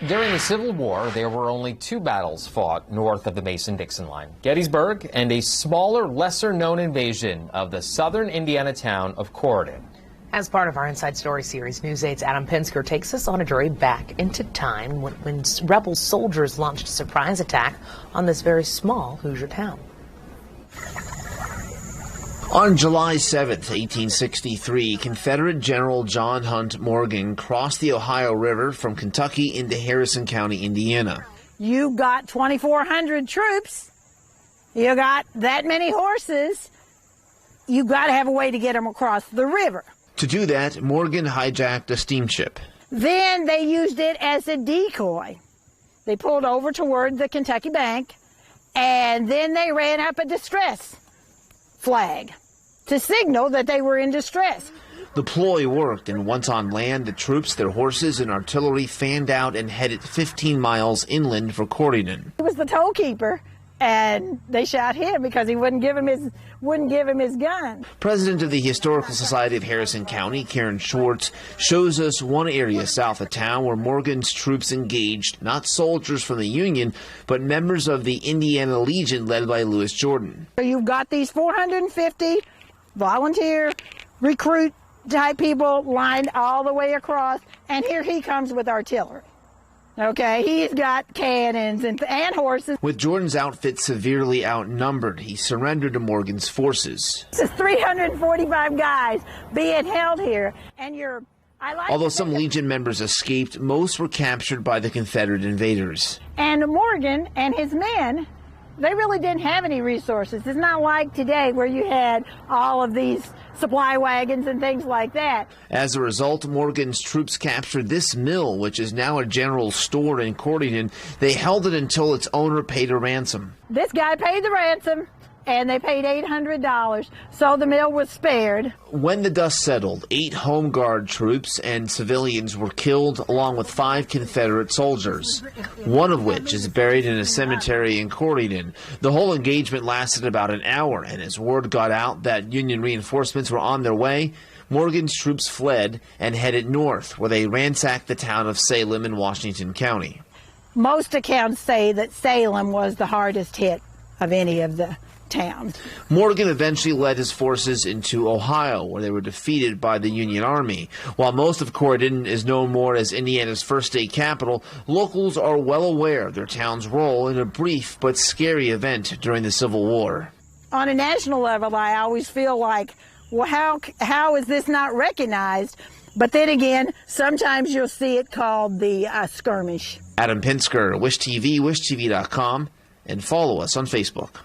During the Civil War, there were only two battles fought north of the Mason-Dixon line, Gettysburg and a smaller, lesser-known invasion of the southern Indiana town of Corydon. As part of our Inside Story series, News 8's Adam Pinsker takes us on a journey back into time when rebel soldiers launched a surprise attack on this very small Hoosier town. On July 7th, 1863, Confederate General John Hunt Morgan crossed the Ohio River from Kentucky into Harrison County, Indiana. You got 2,400 troops. You got that many horses. You got to have a way to get them across the river. To do that, Morgan hijacked a steamship. Then they used it as a decoy. They pulled over toward the Kentucky bank, and then they ran up a distress flag to signal that they were in distress. The ploy worked, and once on land, the troops, their horses, and artillery fanned out and headed 15 miles inland for Corydon. It was the toll keeper, and they shot him because he wouldn't give him his gun. President of the Historical Society of Harrison County, Karen Schwartz, shows us one area south of town where Morgan's troops engaged not soldiers from the Union, but members of the Indiana Legion led by Louis Jordan. You've got these 450 volunteer recruit type people lined all the way across, and here he comes with artillery. Okay, he's got cannons and horses. With Jordan's outfit severely outnumbered, he surrendered to Morgan's forces. This is 345 guys being held here, and although some Legion members escaped, most were captured by the Confederate invaders. And Morgan and his men, they really didn't have any resources. It's not like today where you had all of these supply wagons and things like that. As a result, Morgan's troops captured this mill, which is now a general store in Corydon. They held it until its owner paid a ransom. This guy paid the ransom, and they paid $800, so the mill was spared. When the dust settled, 8 Home Guard troops and civilians were killed, along with 5 Confederate soldiers, one of which is buried in a cemetery in Corydon. The whole engagement lasted about an hour, and as word got out that Union reinforcements were on their way, Morgan's troops fled and headed north, where they ransacked the town of Salem in Washington County. Most accounts say that Salem was the hardest hit of any of the towns. Morgan eventually led his forces into Ohio, where they were defeated by the Union Army. While most of Corydon is known more as Indiana's first state capital, locals are well aware of their town's role in a brief but scary event during the Civil War. On a national level, I always feel like, well, how is this not recognized? But then again, sometimes you'll see it called the skirmish. Adam Pinsker, WishTV, WishTV.com, and follow us on Facebook.